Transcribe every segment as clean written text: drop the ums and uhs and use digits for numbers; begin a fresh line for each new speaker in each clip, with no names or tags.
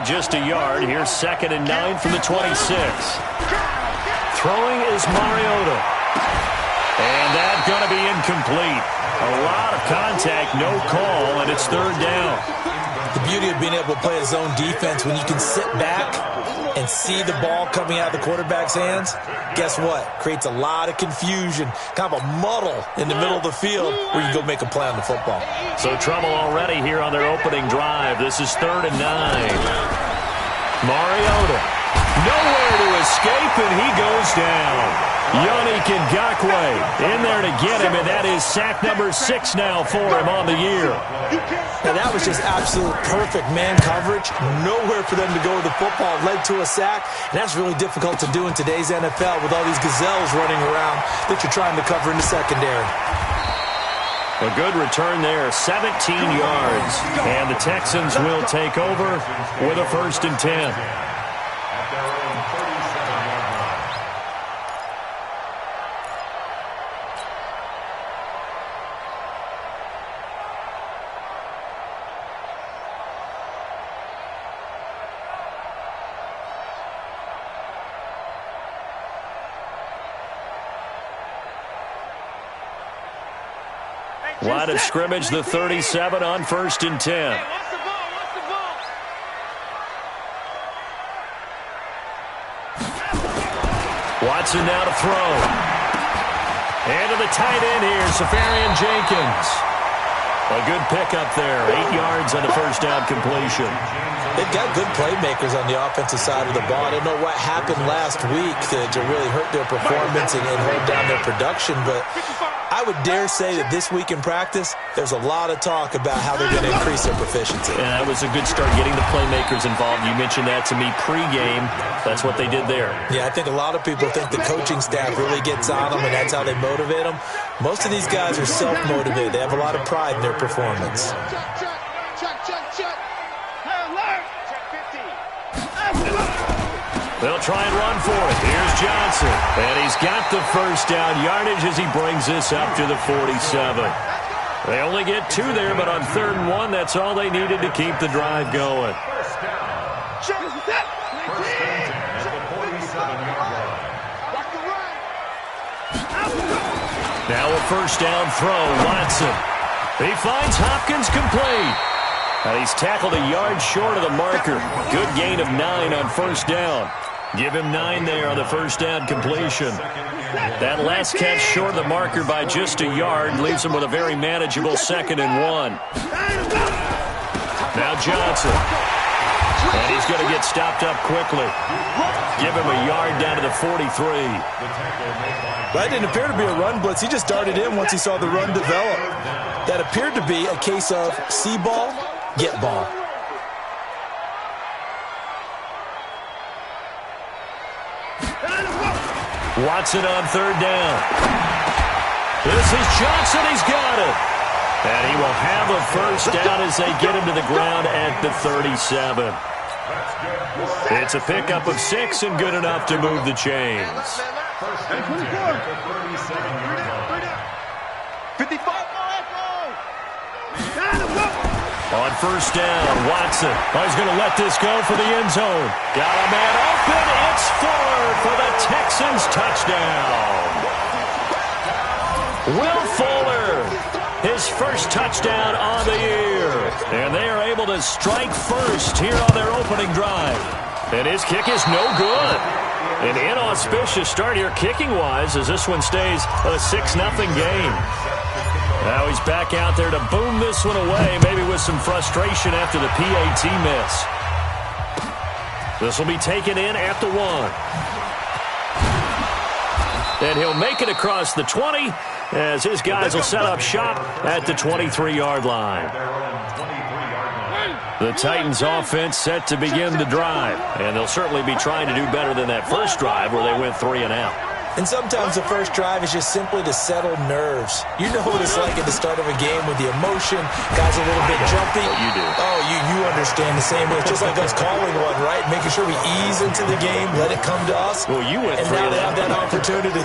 Just a yard. Here's 2nd and 9 from the 26. Throwing is Mariota. And that's going to be incomplete. A lot of contact, no call, and it's 3rd down.
The beauty of being able to play a zone defense, when you can sit back and see the ball coming out of the quarterback's hands, guess what? Creates a lot of confusion, kind of a muddle in the middle of the field where you can go make a play on the football.
So trouble already here on their opening drive. This is 3rd and 9. Mariota, nowhere to escape, and he goes down. TAKINGcAKES88's in there to get him, and that is sack number 6 now for him on the year.
Now, that was just absolute perfect man coverage. Nowhere for them to go with the football. Led to a sack, and that's really difficult to do in today's NFL with all these gazelles running around that you're trying to cover in the secondary.
A good return there, 17 yards. And the Texans will take over with a 1st and 10. Line of scrimmage, the 37 on 1st and 10. Watson now to throw. And to the tight end here, Safarian Jenkins. A good pickup there, 8 yards on the 1st down completion.
They've got good playmakers on the offensive side of the ball. I don't know what happened last week to really hurt their performance and hold down their production, but I would dare say that this week in practice, there's a lot of talk about how they're going to increase their proficiency.
Yeah, that was a good start, getting the playmakers involved. You mentioned that to me pregame. That's what they did there.
Yeah, I think a lot of people think the coaching staff really gets on them, and that's how they motivate them. Most of these guys are self-motivated. They have a lot of pride in their performance.
They'll try and run for it. Here's Johnson. And he's got the 1st down yardage as he brings this up to the 47. They only get 2 there, but on 3rd and 1, that's all they needed to keep the drive going. Now a 1st down throw, Watson. He finds Hopkins complete. And he's tackled a yard short of the marker. Good gain of 9 on 1st down. Give him 9 there on the 1st down completion. That last catch short of the marker by just a yard leaves him with a very manageable 2nd and 1. Now Johnson. And he's going to get stopped up quickly. Give him a yard down to the 43.
That didn't appear to be a run blitz. He just darted in once he saw the run develop. That appeared to be a case of see ball, get ball.
Watson on 3rd down. This is Johnson. He's got it. And he will have a 1st down as they get him to the ground at the 37. It's a pickup of 6 and good enough to move the chains.
55.
On 1st down, Watson. Oh, he's going to let this go for the end zone. Got a man open. It's Fuller for the Texans touchdown. Will Fuller, his 1st touchdown on the year. And they are able to strike first here on their opening drive. And his kick is no good. An inauspicious start here kicking-wise as this one stays a 6-0 game. Now he's back out there to boom this one away, maybe with some frustration after the PAT miss. This will be taken in at the 1. And he'll make it across the 20 as his guys will set up shop at the 23-yard line. The Titans offense set to begin the drive, and they'll certainly be trying to do better than that first drive where they went 3 and out.
And sometimes the first drive is just simply to settle nerves. You know what it's like at the start of a game with the emotion. Guys a little bit jumpy.
You do.
Oh, you understand the same way. It's just like us calling one, right? Making sure we ease into the game, let it come to us.
Well, you went 3
and out. And now they
out.
have that opportunity.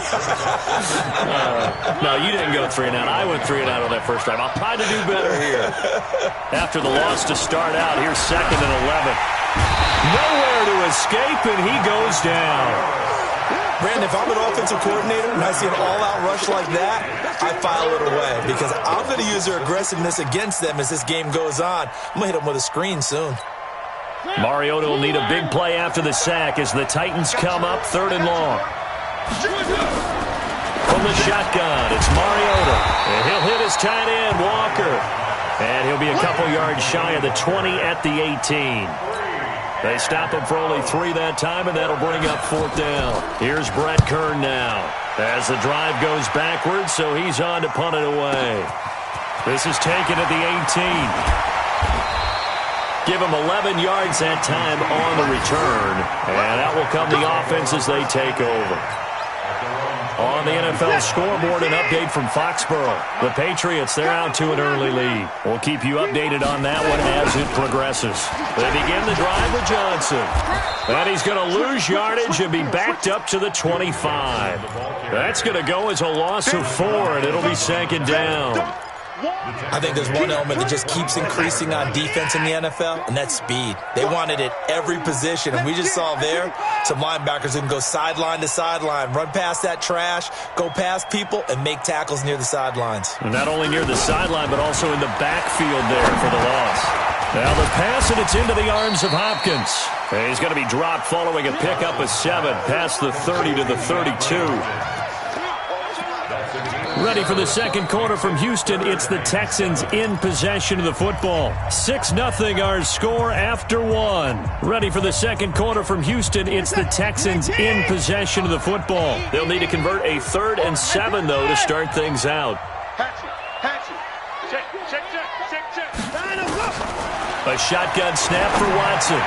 No, you didn't go 3 and out. I went 3 and out on that first drive. I'll try to do better here. After the loss to start out, here's 2nd and 11. escape, and he goes down.
Brandon, if I'm an offensive coordinator and I see an all-out rush like that, I file it away because I'm going to use their aggressiveness against them as this game goes on. I'm going to hit them with a screen soon.
Mariota will need a big play after the sack as the Titans come up 3rd and long. From the shotgun, it's Mariota. And he'll hit his tight end, Walker. And he'll be a couple yards shy of the 20 at the 18. They stop him for only 3 that time, and that'll bring up 4th down. Here's Brett Kern now as the drive goes backwards, so he's on to punt it away. This is taken at the 18. Give him 11 yards that time on the return, and that will come the offense as they take over. On the NFL scoreboard, an update from Foxborough. The Patriots, they're out to an early lead. We'll keep you updated on that one as it progresses. They begin the drive with Johnson. And he's going to lose yardage and be backed up to the 25. That's going to go as a loss of 4, and it'll be 2nd down.
I think there's one element that just keeps increasing on defense in the NFL, and that's speed. They want it at every position, and we just saw there some linebackers who can go sideline to sideline, run past that trash, go past people, and make tackles near the sidelines.
And not only near the sideline, but also in the backfield there for the loss. Now the pass, and it's into the arms of Hopkins. And he's going to be dropped following a pickup of 7 past the 30 to the 32. Ready for the second quarter from Houston. It's the Texans in possession of the football. 6-0 our score after 1. Ready for the second quarter from Houston. It's the Texans in possession of the football. They'll need to convert a 3rd and 7, though, to start things out. A shotgun snap for Watson.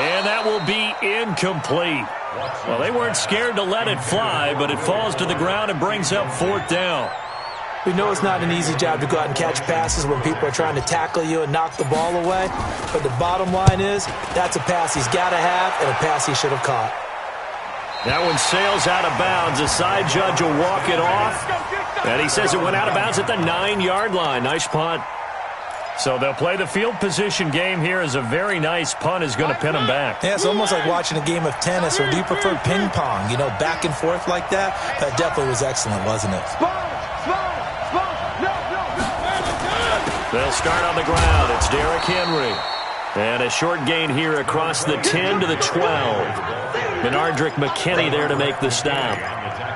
And that will be incomplete. Well, they weren't scared to let it fly, but it falls to the ground and brings up 4th down.
We know it's not an easy job to go out and catch passes when people are trying to tackle you and knock the ball away. But the bottom line is, that's a pass he's got to have and a pass he should have caught.
That one sails out of bounds. The side judge will walk it off. And he says it went out of bounds at the 9-yard line. Nice punt. So they'll play the field position game here as a very nice punt is going to pin them back.
Yeah, it's almost like watching a game of tennis, or do you prefer ping pong? You know, back and forth like that? That definitely was excellent, wasn't it?
They'll start on the ground. It's Derrick Henry. And a short gain here across the 10 to the 12. Benardrick McKinney there to make the stop.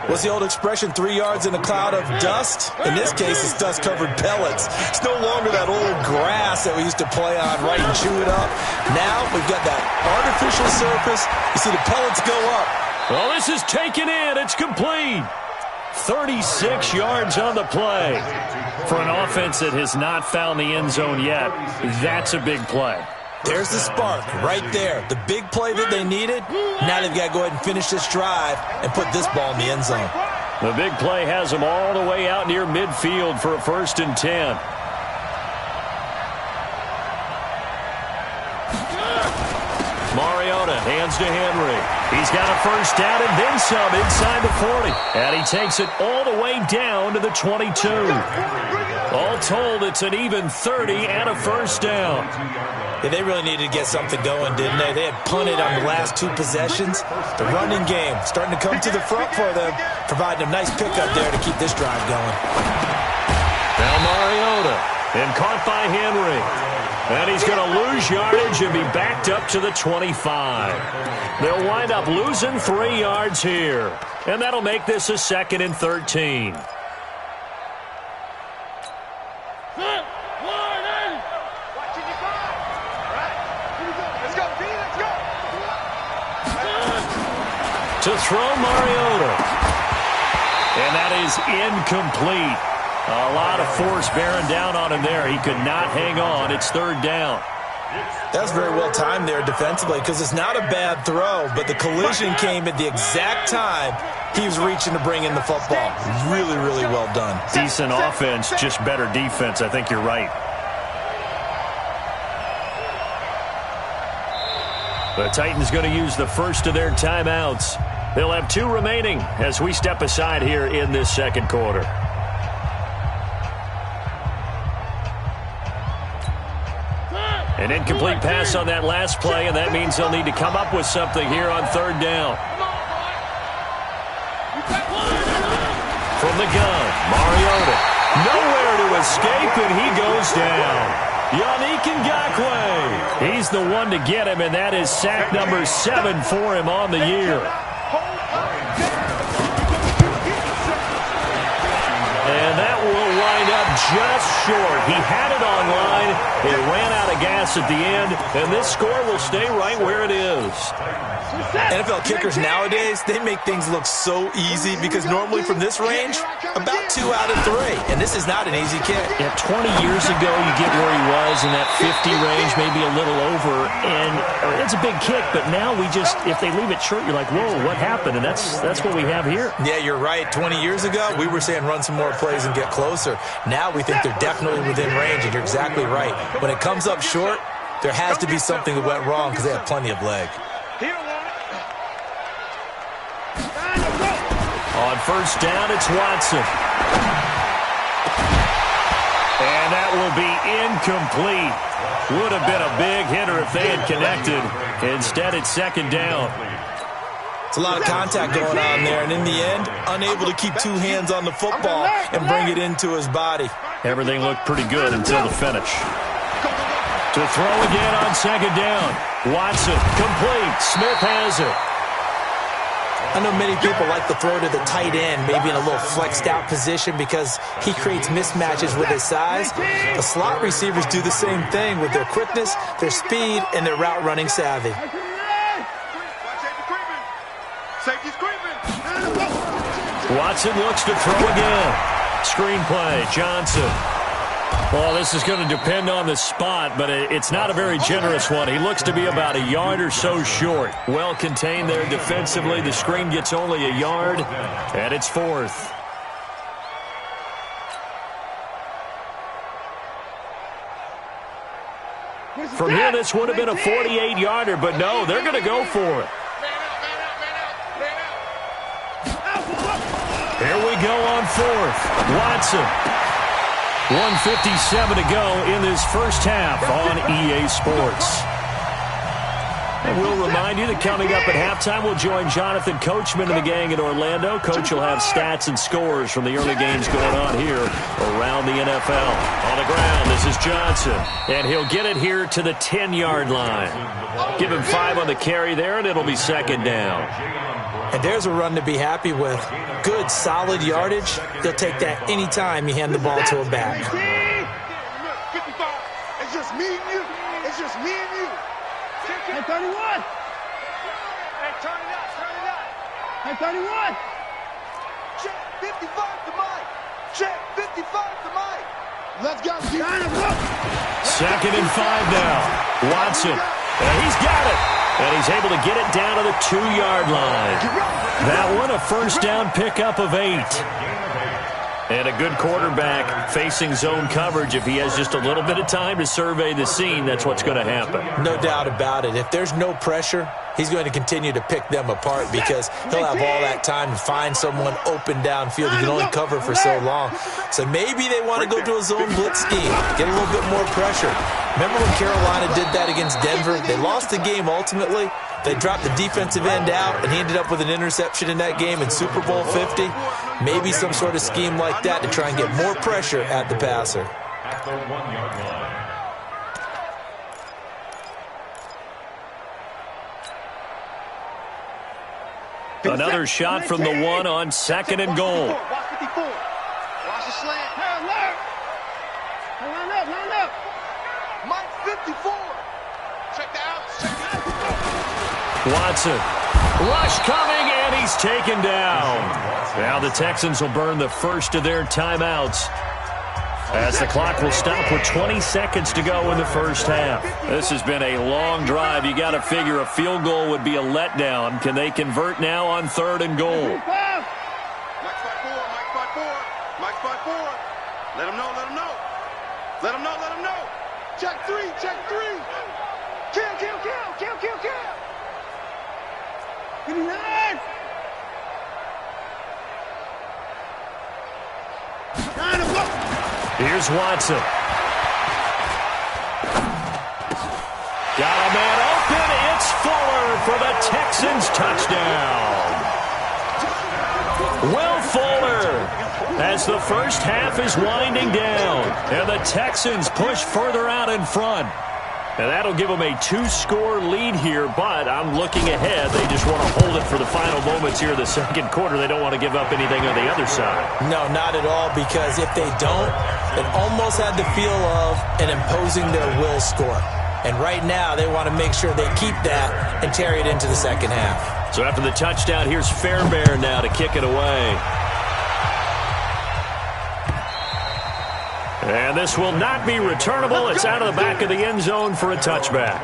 What's the old expression, 3 yards in a cloud of dust? In this case, it's dust-covered pellets. It's no longer that old grass that we used to play on, right, and chew it up. Now we've got that artificial surface. You see the pellets go up.
Well, this is taken in. It's complete. 36 yards on the play. For an offense that has not found the end zone yet, that's a big play.
There's the spark right there. The big play that they needed. Now they've got to go ahead and finish this drive and put this ball in the end zone.
The big play has them all the way out near midfield for a 1st and 10. Mariota hands to Henry. He's got a 1st down and then some inside the 40. And he takes it all the way down to the 22. All told, it's an even 30 and a 1st down.
Yeah, they really needed to get something going, didn't they? They had punted on the last 2 possessions. The running game starting to come to the front for them, providing a nice pickup there to keep this drive going.
Now Mariota, and caught by Henry. And he's going to lose yardage and be backed up to the 25. They'll wind up losing 3 yards here. And that'll make this a 2nd and 13. To throw Mariota. And that is incomplete. A lot of force bearing down on him there. He could not hang on. It's 3rd down.
That's very well timed there defensively because it's not a bad throw, but the collision came at the exact time he was reaching to bring in the football. Really, really well done.
Decent offense, just better defense. I think you're right. The Titans going to use the first of their timeouts. They'll have 2 remaining as we step aside here in this second quarter. An incomplete pass on that last play, and that means they'll need to come up with something here on third down. From the gun, Mariota. Nowhere to escape, and he goes down. TAKINGcAKES88's. He's the one to get him, and that is sack number 7 for him on the year. And that will wind up just short. He had it on line. It ran out of gas at the end, and this score will stay right where it is.
NFL kickers nowadays, they make things look so easy because normally from this range, about 2 out of 3. And this is not an easy kick.
Yeah, 20 years ago, you get where he was in that 50 range, maybe a little over, and it's a big kick. But now we just, if they leave it short, you're like, whoa, what happened? And that's what we have here.
Yeah, you're right. 20 years ago, we were saying run some more plays and get closer. Now we think they're definitely within range, and you're exactly right. When it comes up short, there has to be something that went wrong because they have plenty of leg.
On first down, it's Watson. And that will be incomplete. Would have been a big hitter if they had connected. Instead, it's second down.
It's a lot of contact going on there, and in the end, unable to keep 2 hands on the football and bring it into his body.
Everything looked pretty good until the finish. To throw again on second down. Watson, complete. Smith has it.
I know many people like to throw to the tight end, maybe in a little flexed out position because he creates mismatches with his size. The slot receivers do the same thing with their quickness, their speed, and their route running savvy.
Watson looks to throw again. Screenplay, Johnson. Well, this is going to depend on the spot, but it's not a very generous one. He looks to be about a yard or so short. Well contained there defensively. The screen gets only a yard, and it's 4th. From here, this would have been a 48-yarder, but no, they're going to go for it. Here we go on 4th. Watson. 1:57 to go in this first half on EA Sports. And we'll remind you that coming up at halftime, we'll join Jonathan Coachman and the gang in Orlando. Coach will have stats and scores from the early games going on here around the NFL. On the ground, this is Johnson. And he'll get it here to the 10-yard line. Give him 5 on the carry there, and it'll be second down.
And there's a run to be happy with. Good, solid yardage. They'll take that anytime you hand the ball to a back.
It's just me and you. It's just me and you. Hey, 31. Hey, turn it up, turn it up. Hey, 31. Check 55 to Mike. Check 55 to Mike. Let's go.
Second and 5 now. Watson. And he's got it. And he's able to get it down to the 2-yard line. That one, a first down pickup of 8. And a good quarterback facing zone coverage. If he has just a little bit of time to survey the scene, that's what's going to happen.
No doubt about it. If there's no pressure, he's going to continue to pick them apart because he'll have all that time to find someone open downfield. He can only cover for so long. So maybe they want to go to a zone blitz scheme, get a little bit more pressure. Remember when Carolina did that against Denver? They lost the game ultimately. They dropped the defensive end out, and he ended up with an interception in that game in Super Bowl 50. Maybe some sort of scheme like that to try and get more pressure at the passer.
At the 1-yard line.
Another shot from the 1 on second and goal.
Watch 54. Watch the slant. Hey, alert. Hey, line up, line up. Mike 54. Check the outs, check the outs.
Watson. Rush coming, and he's taken down. Now the Texans will burn the first of their timeouts as the clock will stop with 20 seconds to go in the first half. This has been a long drive. You got to figure a field goal would be a letdown. Can they convert now on 3rd and goal?
Mike 5-4, Mike 5-4, Mike 5-4. Let him know, let him know. Let him know, let him know. Check 3, check 3. Kill, kill, kill, kill, kill, kill. 59.
Here's Watson. It's Fuller for the Texans touchdown. Will Fuller, as the first half is winding down, and the Texans push further out in front. And that'll give them a 2-score lead here, but I'm looking ahead. They just want to hold it for the final moments here in the second quarter. They don't want to give up anything on the other side.
No, not at all, because if they don't, it almost had the feel of an imposing their will score. And right now, they want to make sure they keep that and carry it into the second half.
So after the touchdown, here's Fairbairn now to kick it away. And this will not be returnable. It's out of the back of the end zone for a touchback.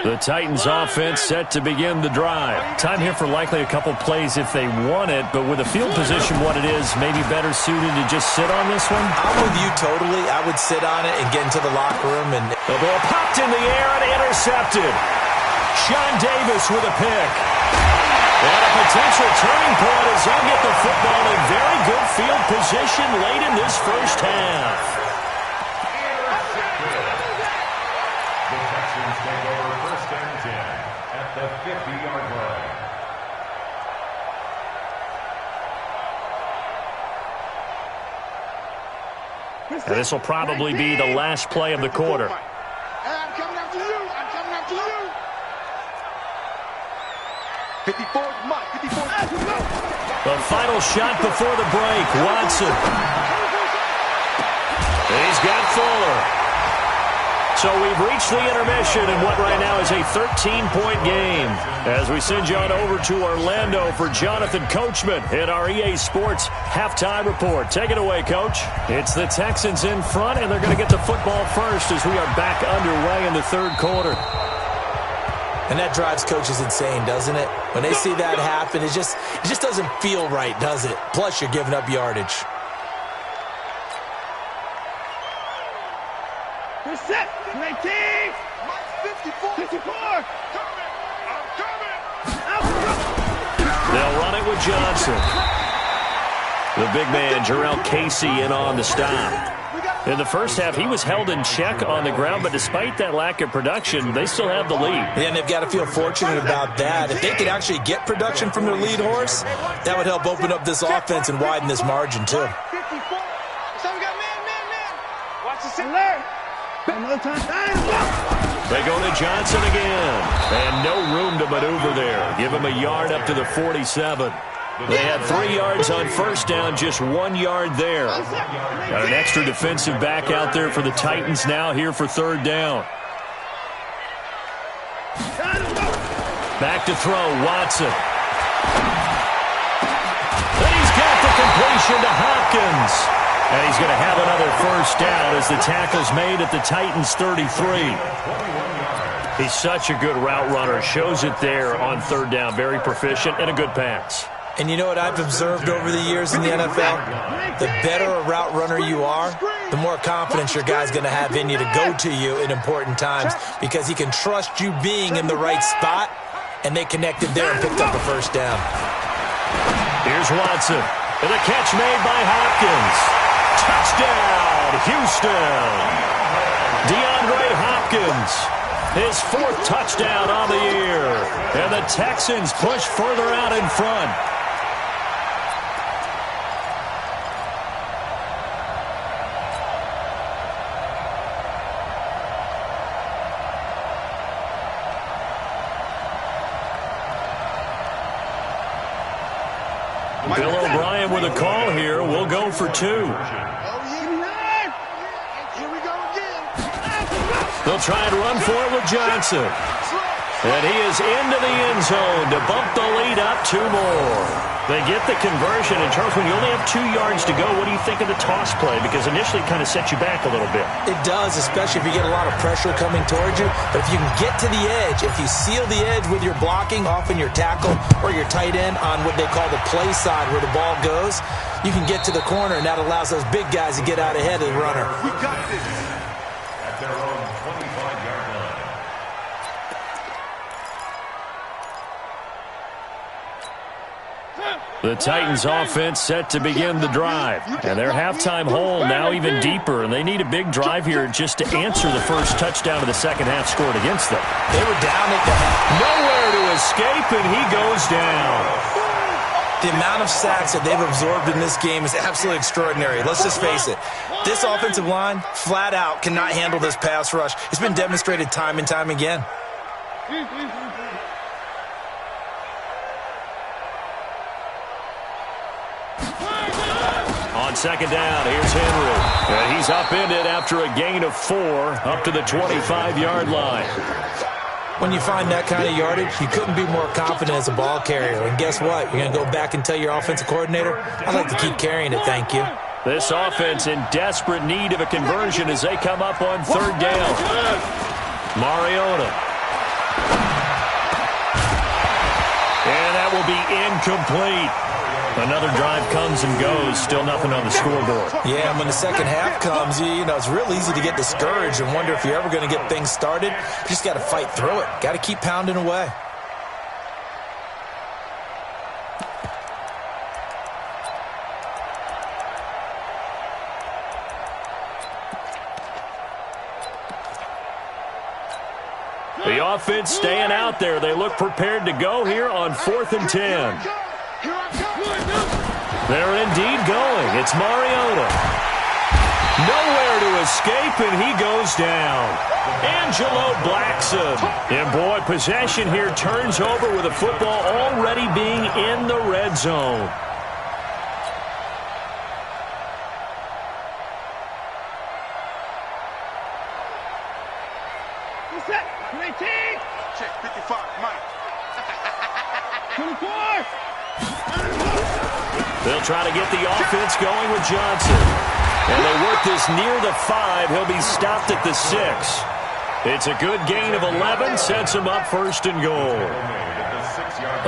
The Titans offense set to begin the drive. Time here for likely a couple plays if they want it, but with the field position what it is, maybe better suited to just sit on this one?
I'm with you totally. I would sit on it and get into the locker room. And
the ball popped in the air and intercepted. Sean Davis with a pick. And a potential turning point as they'll get the football in very good field position late in this first half.
The Texans take over 1st and 10 at the 50-yard line.
And this will probably be the last play of the quarter.
I'm coming after you. I'm coming after you. 54 Mike. 54.
The final shot before the break. Watson. He's got Fuller. So we've reached the intermission in what right now is a 13-point game. As we send you on over to Orlando for Jonathan Coachman in our EA Sports halftime report. Take it away, Coach. It's the Texans in front, and they're going to get the football first as we are back underway in the third quarter.
And that drives coaches insane, doesn't it? When they see that happen, it just doesn't feel right, does it? Plus, you're giving up yardage.
We're set. 19. 54. 54. I'm coming.
They'll run it with Johnson. The big man, Jarrell Casey, in on the stop. In the first half, he was held in check on the ground, but despite that lack of production, they still have the lead.
And they've got to feel fortunate about that. If they could actually get production from their lead horse, that would help open up this offense and widen this margin, too.
54. So we got man. Watch the center. Another time.
They go to Johnson again. And no room to maneuver there. Give him a yard up to the 47. They had 3 yards on first down, just 1 yard there. Got an extra defensive back out there for the Titans now here for third down. Back to throw, Watson. And he's got the completion to Hopkins. And he's going to have another first down as the tackle's made at the Titans' 33. He's such a good route runner. Shows it there on third down. Very proficient and a good pass.
And you know what I've observed over the years in the NFL? The better a route runner you are, the more confidence your guy's going to have in you to go to you in important times because he can trust you being in the right spot, and they connected there and picked up a first down.
Here's Watson. And a catch made by Hopkins. Touchdown, Houston. DeAndre Hopkins. His 4th touchdown on the year. And the Texans push further out in front. Bill O'Brien with a call here. We'll go for 2.
Here we go again.
They'll try and run for it with Johnson. And he is into the end zone to bump the lead up 2 more. They get the conversion. And, Charles, when you only have 2 yards to go, what do you think of the toss play? Because initially it kind of sets you back a little bit.
It does, especially if you get a lot of pressure coming towards you. But if you can get to the edge, if you seal the edge with your blocking, often your tackle or your tight end on what they call the play side where the ball goes, you can get to the corner, and that allows those big guys to get out ahead of the runner.
We got this.
At their own 25-yard line.
The Titans offense set to begin the drive. And their halftime hole now even deeper. And they need a big drive here just to answer the first touchdown of the second half scored against them.
They were down at the half.
Nowhere to escape, and he goes down.
The amount of sacks that they've absorbed in this game is absolutely extraordinary. Let's just face it. This offensive line, flat out, cannot handle this pass rush. It's been demonstrated time and time again.
On second down, here's Henry. And he's upended after a gain of 4 up to the 25-yard line.
When you find that kind of yardage, you couldn't be more confident as a ball carrier. And guess what? You're going to go back and tell your offensive coordinator, I'd like to keep carrying it, thank you.
This offense in desperate need of a conversion as they come up on third down. Mariota. And that will be incomplete. Another drive comes and goes. Still nothing on the scoreboard.
Yeah, and when the second half comes, you know, it's real easy to get discouraged and wonder if you're ever going to get things started. You just got to fight through it. Got to keep pounding away.
The offense staying out there. They look prepared to go here on 4th and 10. They're indeed going. It's Mariota. Nowhere to escape, and he goes down. Angelo Blackson. And, boy, possession here turns over with the football already being in the red zone.
Check 55, Mike.
24.
They'll try to get the offense going with Johnson. And they work this near the 5. He'll be stopped at the 6. It's a good gain of 11. Sets him up 1st and goal.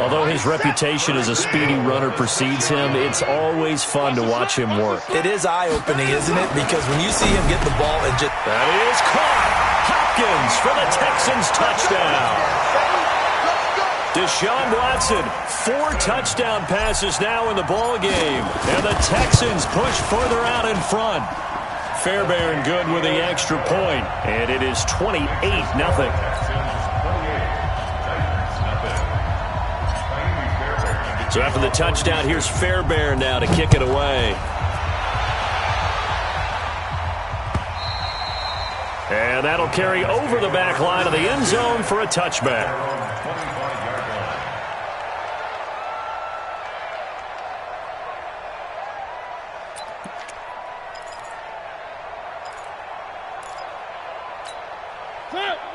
Although his reputation as a speedy runner precedes him, it's always fun to watch him work.
It is eye-opening, isn't it? Because when you see him get the ball and just...
That is caught. Hopkins for the Texans touchdown. Deshaun Watson, 4 touchdown passes now in the ball game. And the Texans push further out in front. Fairbairn good with the extra point. And it is 28-0. So after the touchdown, here's Fairbairn now to kick it away. And that'll carry over the back line of the end zone for a touchback.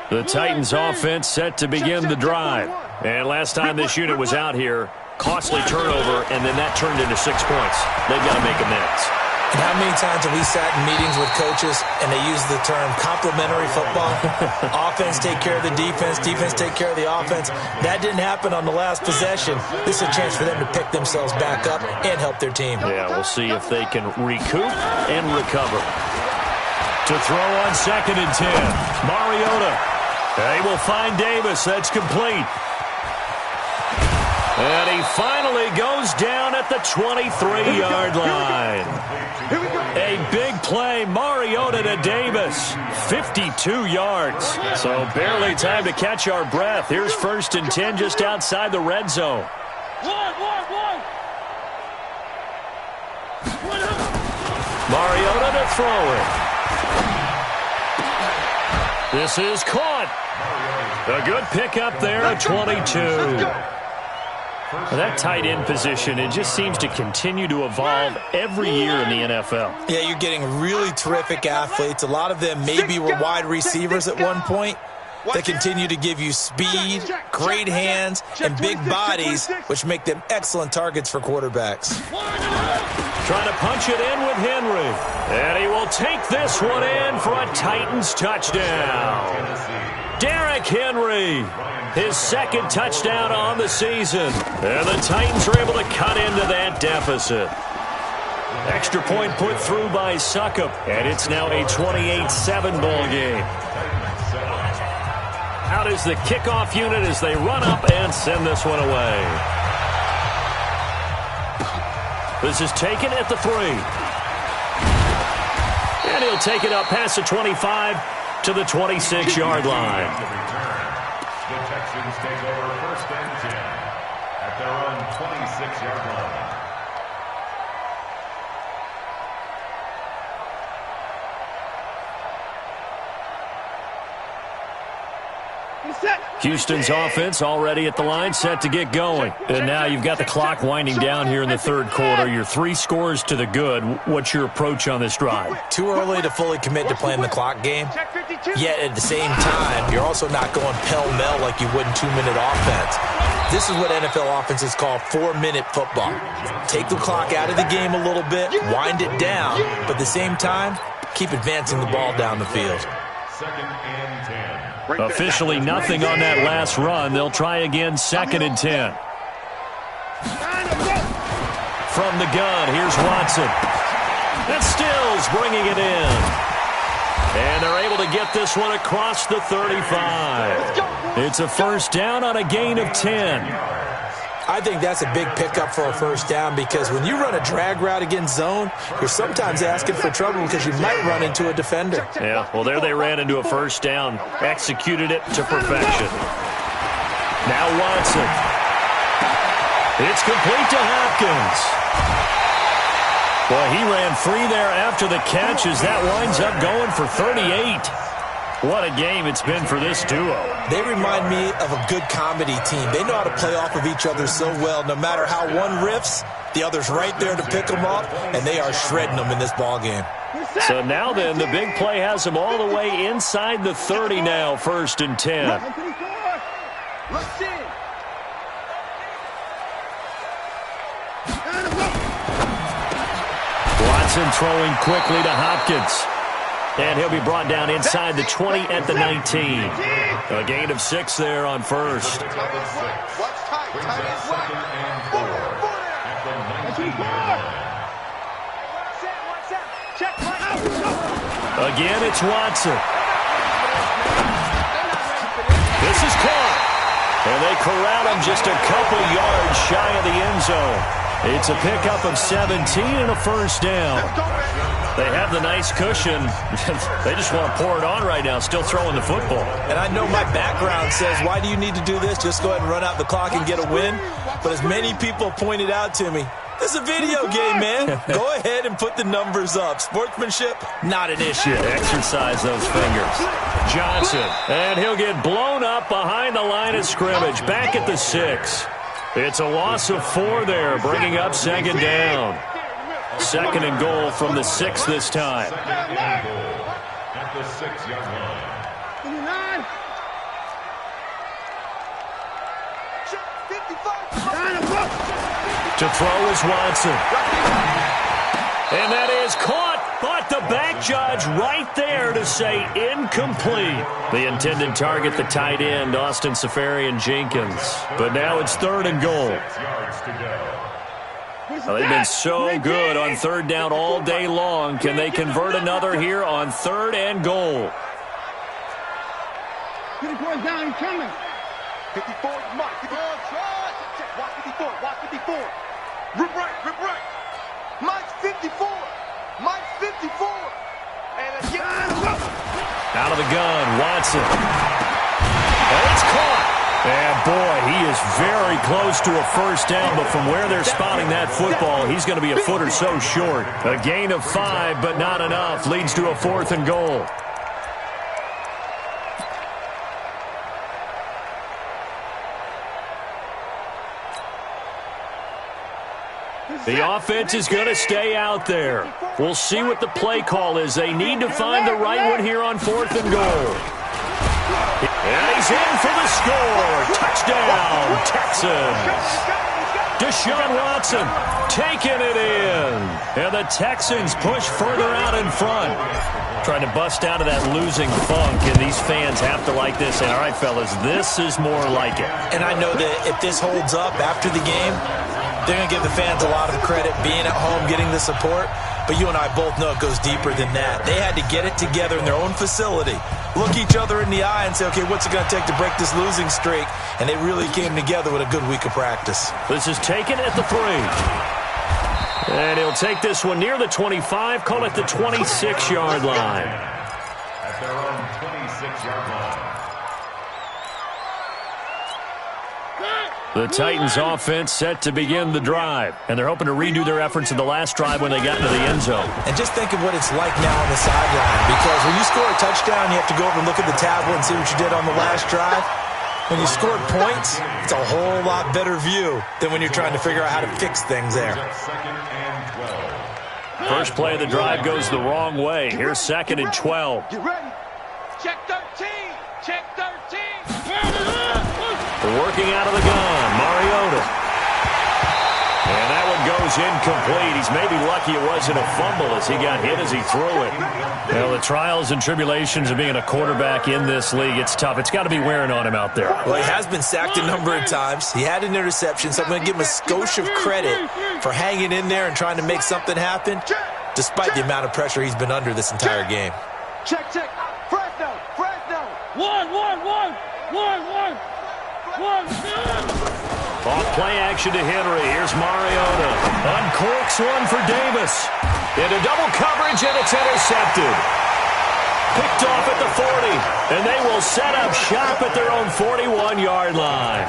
The Titans offense set to begin the drive. And last time this unit was out here, costly turnover, and then that turned into 6 points. They've got to make amends.
And how many times have we sat in meetings with coaches and they use the term complementary football? Offense take care of the defense, defense take care of the offense. That didn't happen on the last possession. This is a chance for them to pick themselves back up and help their team.
Yeah, we'll see if they can recoup and recover. To throw on 2nd and 10, Mariota. They will find Davis. That's complete. And he finally goes down at the 23-yard line. A big play, Mariota to Davis. 52 yards. So barely time to catch our breath. Here's 1st and 10 just outside the red zone. Mariota to throw it. This is caught. A good pickup there at 22. That tight end position, it just seems to continue to evolve every year in the NFL.
Yeah, you're getting really terrific athletes. A lot of them maybe were wide receivers at one point. They continue to give you speed, great hands, and big bodies, which make them excellent targets for quarterbacks.
Trying to punch it in with Henry. And he will take this one in for a Titans touchdown. Derrick Henry, his 2nd touchdown on the season. And the Titans are able to cut into that deficit. Extra point put through by Succop. And it's now a 28-7 ball game. Out is the kickoff unit as they run up and send this one away. This is taken at the 3. And he'll take it up past the 25 to the 26-yard line.
The Texans take over 1st and 10 at their own 26-yard line.
Houston's offense already at the line, set to get going. And now you've got the clock winding down here in the 3rd quarter. You're 3 scores to the good. What's your approach on this drive?
Too early to fully commit to playing the clock game. Yet at the same time, you're also not going pell-mell like you would in 2-minute offense. This is what NFL offenses call 4-minute football. Take the clock out of the game a little bit, wind it down, but at the same time, keep advancing the ball down the field.
2nd and 10.
Officially nothing on that last run. They'll try again 2nd and 10. From the gun, here's Watson. And Stills bringing it in. And they're able to get this one across the 35. It's a 1st down on a gain of 10.
I think that's a big pickup for a 1st down because when you run a drag route against zone, you're sometimes asking for trouble because you might run into a defender.
Yeah, well, there they ran into a 1st down, executed it to perfection. Now Watson. It's complete to Hopkins. Boy, he ran free there after the catch as that winds up going for 38. What a game it's been for this duo.
They remind me of a good comedy team. They know how to play off of each other so well. No matter how one riffs, the other's right there to pick them up, and they are shredding them in this ball game.
So now then, the big play has them all the way inside the 30 now, 1st and 10. Watson throwing quickly to Hopkins. And he'll be brought down inside the 20 at the 19. A gain of 6 there on 1st. Again, it's Watson. This is caught. And they corral him just a couple yards shy of the end zone. It's a pickup of 17 and a 1st down. They have the nice cushion. They just want to pour it on right now, still throwing the football.
And I know my background says, why do you need to do this? Just go ahead and run out the clock and get a win. But as many people pointed out to me, this is a video game, man. Go ahead and put the numbers up. Sportsmanship, not an issue.
Exercise those fingers. Johnson, and he'll get blown up behind the line of scrimmage, back at the 6. It's a loss of 4 there, bringing up 2nd down. 2nd and goal from the 6 this time.
2nd and goal at the 6-yard line.
To throw is Watson. And that is caught, but the back judge right there to say incomplete. The intended target, the tight end, Austin Seferian-Jenkins. But now it's 3rd and goal.
6 yards to go.
Well, they've been so good on 3rd down all day long. Can they convert another here on 3rd and goal?
Down, he's coming. 54, Mike. 54. Watch 54. Watch 54. Rip right. Mike's 54. Mike's 54. And again.
Out of the gun, Watson. And it's caught. And, boy, he is very close to a 1st down, but from where they're spotting that football, he's going to be a foot or so short. A gain of 5, but not enough, leads to a 4th and goal. The offense is going to stay out there. We'll see what the play call is. They need to find the right one here on 4th and goal. And he's in for the score. Touchdown, Texans. Deshaun Watson taking it in. And the Texans push further out in front. Trying to bust out of that losing funk, and these fans have to like this. And, all right, fellas, this is more like it.
And I know that if this holds up after the game, they're going to give the fans a lot of credit being at home, getting the support. But you and I both know it goes deeper than that. They had to get it together in their own facility, look each other in the eye and say, okay, what's it going to take to break this losing streak? And they really came together with a good week of practice.
This is taken at the 3. And he'll take this one near the 25, call it the 26-yard line.
At their own 26-yard line.
The Titans offense set to begin the drive, and they're hoping to redo their efforts in the last drive when they got into the end zone.
And just think of what it's like now on the sideline, because when you score a touchdown, you have to go over and look at the tablet and see what you did on the last drive. When you scored points, it's a whole lot better view than when you're trying to figure out how to fix things there.
First play of the drive goes the wrong way. Here's 2nd and 12.
Get ready. Check 13. Check 13.
Working out of the gun, Mariota. And that one goes incomplete. He's maybe lucky it wasn't a fumble as he got hit as he threw it. Well, the trials and tribulations of being a quarterback in this league, it's tough. It's got to be wearing on him out there.
Well, he has been sacked a number of times. He had an interception, so I'm going to give him a skosh of credit for hanging in there and trying to make something happen, despite the amount of pressure he's been under this entire game.
Check. Fresno.
One.
Off play action to Henry. Here's Mariota. Uncorks one for Davis. Into double coverage, and it's intercepted. Picked off at the 40, and they will set up shop at their own 41-yard line.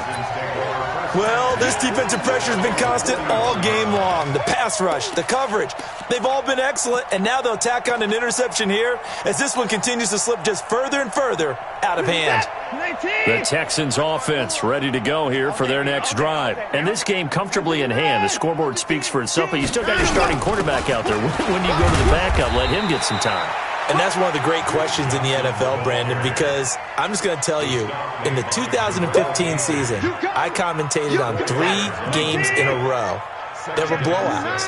Well, this defensive pressure has been constant all game long. The pass rush, the coverage, they've all been excellent, and now they'll tack on an interception here as this one continues to slip just further and further out of hand.
The Texans offense ready to go here for their next drive. And this game comfortably in hand. The scoreboard speaks for itself, but you still got your starting quarterback out there. When do you go to the backup? Let him get some time.
And that's one of the great questions in the NFL, Brandon, because I'm just going to tell you, in the 2015 season, I commentated on 3 games in a row that were blowouts.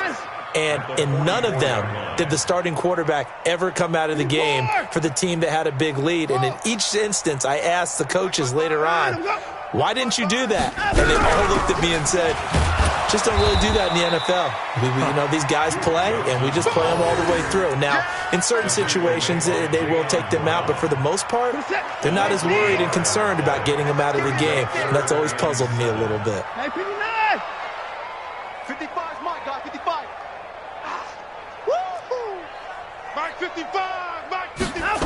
And in none of them did the starting quarterback ever come out of the game for the team that had a big lead. And in each instance, I asked the coaches later on, why didn't you do that? And they all looked at me and said, just don't really do that in the NFL. These guys play, and we just play them all the way through. Now, in certain situations, they will take them out, but for the most part, they're not as worried and concerned about getting them out of the game. And that's always puzzled me a little bit.
55's Mike, guy. 55. Woo-hoo! Mike 55. Mike 55.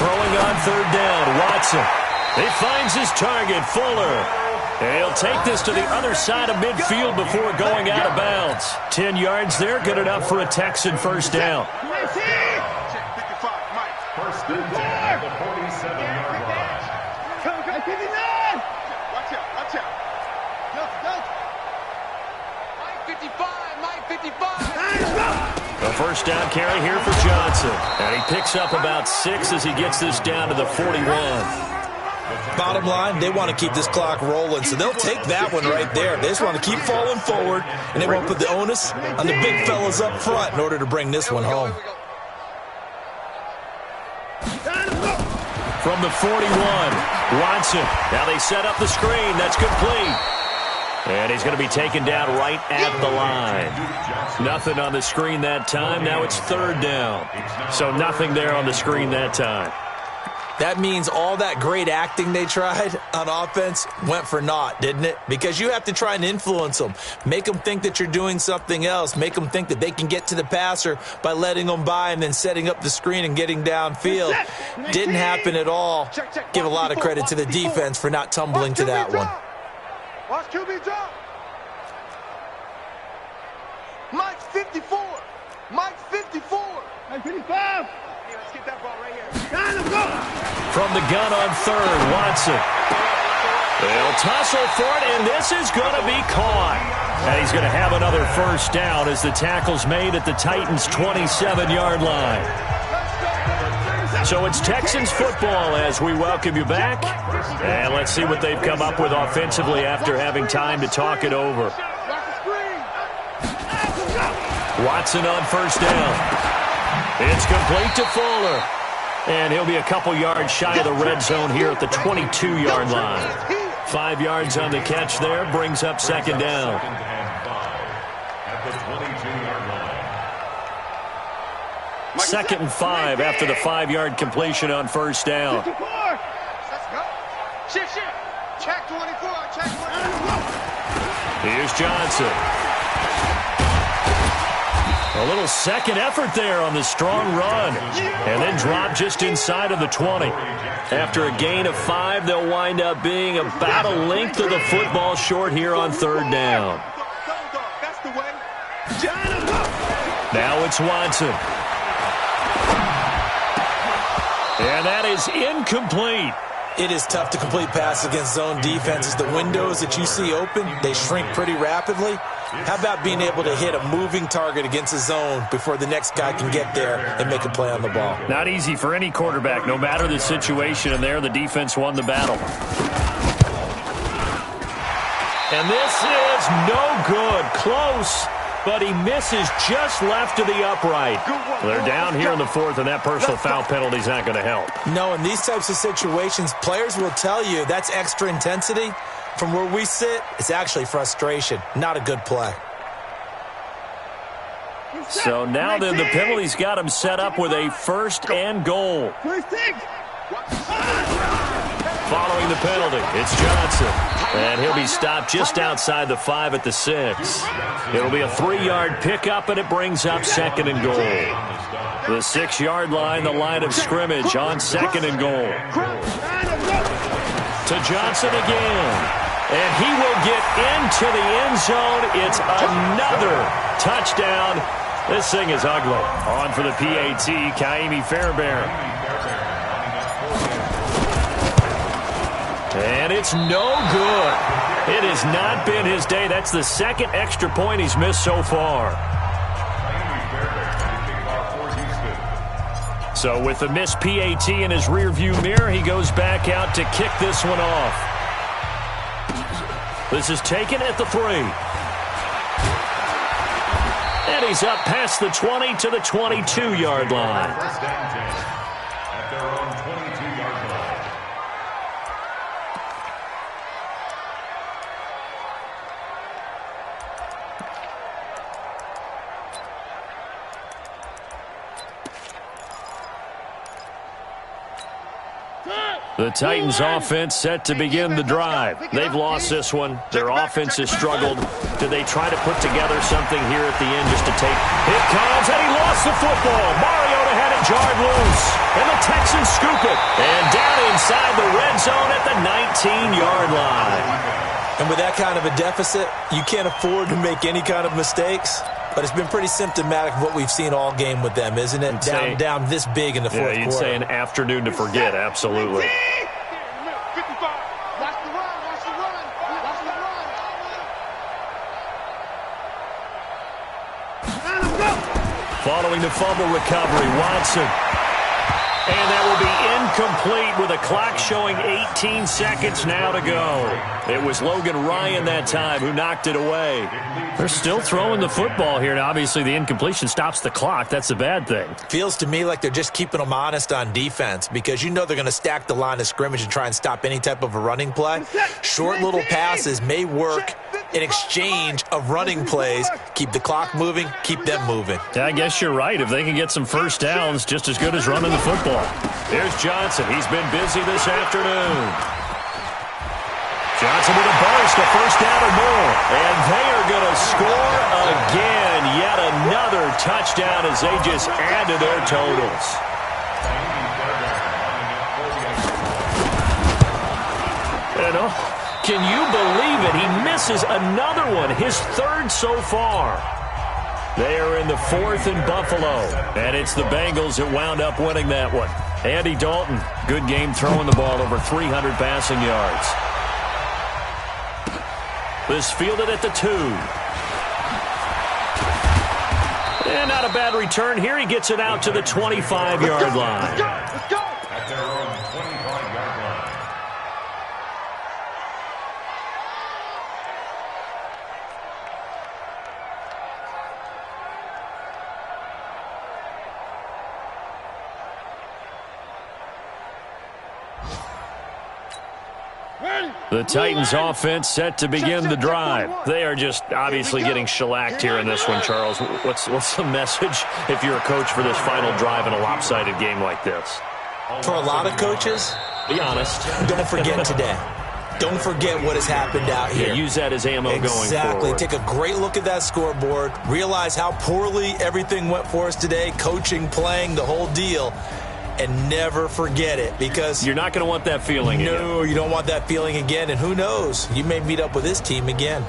Throwing on 3rd down, Watson. He finds his target, Fuller. He'll take this to the other side of midfield before going out of bounds. 10 yards there, good enough for a Texan first down.
Check 55, Mike.
First and 10 at the 47-yard line.
Watch out. Mike 55.
A first down carry here for Johnson. And he picks up about 6 as he gets this down to the 41.
Bottom line, they want to keep this clock rolling, so they'll take that one right there. They just want to keep falling forward, and they won't put the onus on the big fellas up front in order to bring this one home.
From the 41, Watson. Now they set up the screen. That's complete. And he's going to be taken down right at the line. Nothing on the screen that time. Now it's 3rd down. So nothing there on the screen that time.
That means all that great acting they tried on offense went for naught, didn't it? Because you have to try and influence them. Make them think that you're doing something else. Make them think that they can get to the passer by letting them by and then setting up the screen and getting downfield. Didn't happen at all. Give a lot of credit to the defense for not tumbling to that one.
Watch QB drop. Mike 54. Mike 54. Mike 55. Let's get that ball right here.
From the gun on 3rd, Watson. They'll tussle for it, and this is going to be caught. And he's going to have another first down as the tackle's made at the Titans' 27-yard line. So it's Texans football as we welcome you back. And let's see what they've come up with offensively after having time to talk it over. Watson on first down. It's complete to Fuller. And he'll be a couple yards shy of the red zone here at the 22-yard line. 5 yards on the catch there, brings up 2nd down.
At the 22-yard line.
2nd and 5 after the 5-yard completion on first down.
Let's go. Shift. Check 24. Check 24.
Here's Johnson. A little second effort there on the strong run. And then drop just inside of the 20. After a gain of 5, they'll wind up being about a length of the football short here on third down. Now it's Watson. And that is incomplete.
It is tough to complete passes against zone defenses. The windows that you see open, they shrink pretty rapidly. How about being able to hit a moving target against a zone before the next guy can get there and make a play on the ball?
Not easy for any quarterback, no matter the situation, and there the defense won the battle. And this is no good. Close, but he misses just left of the upright. They're down here in the 4th, and that personal foul penalty is not going to help.
No, in these types of situations, players will tell you that's extra intensity. From where we sit, it's actually frustration, not a good play.
So now then the penalty's got him set up with a 1st and goal. Following the penalty, it's Johnson. And he'll be stopped just outside the 5 at the 6. It'll be a 3-yard pickup, and it brings up 2nd and goal. The 6-yard line, the line of scrimmage on 2nd and goal. To Johnson again. And he will get into the end zone. It's another touchdown. This thing is ugly. On for the PAT, Kaimi Fairbairn. And it's no good. It has not been his day. That's the 2nd extra point he's missed so far. So with the missed PAT in his rearview mirror, he goes back out to kick this one off. This is taken at the 3. And he's up past the 20 to the 22-yard line.
First down 10 at their own 22-yard line.
The Titans offense set to begin the drive. They've lost this one. Their offense has struggled. Do they try to put together something here at the end just to take? It comes, and he lost the football. Mariota had it jarred loose, and the Texans scoop it. And down inside the red zone at the 19-yard line.
And with that kind of a deficit, you can't afford to make any kind of mistakes. But it's been pretty symptomatic of what we've seen all game with them, isn't it? Down this big in the fourth quarter.
You'd say an afternoon to forget, absolutely. Following the fumble recovery, Watson. And that will be incomplete with a clock showing 18 seconds now to go. It was Logan Ryan that time who knocked it away. They're still throwing the football here. Now, obviously, the incompletion stops the clock. That's the bad thing.
Feels to me like they're just keeping them honest on defense because you know they're going to stack the line of scrimmage and try and stop any type of a running play. Short little passes may work in exchange of running plays. Keep the clock moving, keep them moving.
I guess you're right. If they can get some first downs, just as good as running the football. There's Johnson. He's been busy this afternoon. Johnson with a burst, a first down or more. And they are going to score again. Yet another touchdown as they just add to their totals. And can you believe it? He misses another one, his 3rd so far. They are in the 4th in Buffalo, and it's the Bengals that wound up winning that one. Andy Dalton, good game throwing the ball, over 300 passing yards. This fielded at the 2. And not a bad return here. He gets it out to the 25-yard line.
Let's go. At their own 25-yard line.
The Titans offense set to begin the drive. They are just obviously getting shellacked here in this one, Charles. What's the message if you're a coach for this final drive in a lopsided game like this?
For a lot of coaches,
be honest.
Don't forget today. Don't forget what has happened out here.
Yeah, use that as ammo going forward.
Exactly. Take a great look at that scoreboard. Realize how poorly everything went for us today. Coaching, playing, the whole deal. And never forget it, because
you're not going to want that feeling again.
No, you don't want that feeling again. And who knows? You may meet up with this team again.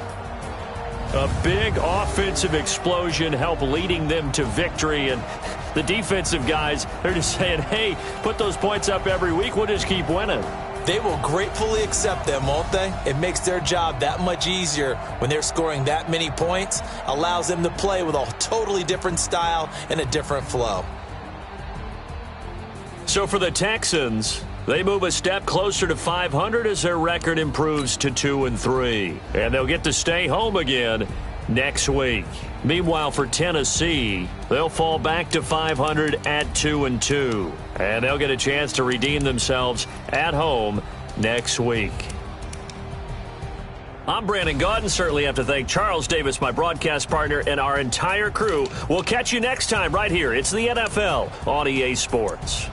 A big offensive explosion helped leading them to victory. And the defensive guys, they're just saying, hey, put those points up every week. We'll just keep winning.
They will gratefully accept them, won't they? It makes their job that much easier when they're scoring that many points. Allows them to play with a totally different style and a different flow.
So for the Texans, they move a step closer to 500 as their record improves to 2-3. And they'll get to stay home again next week. Meanwhile, for Tennessee, they'll fall back to 500 at 2-2. And they'll get a chance to redeem themselves at home next week. I'm Brandon Gaudin. Certainly have to thank Charles Davis, my broadcast partner, and our entire crew. We'll catch you next time right here. It's the NFL on EA Sports.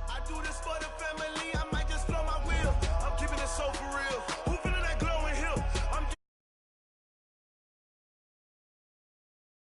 I do this for the family, I might just blow my wheel. I'm keeping it so for real.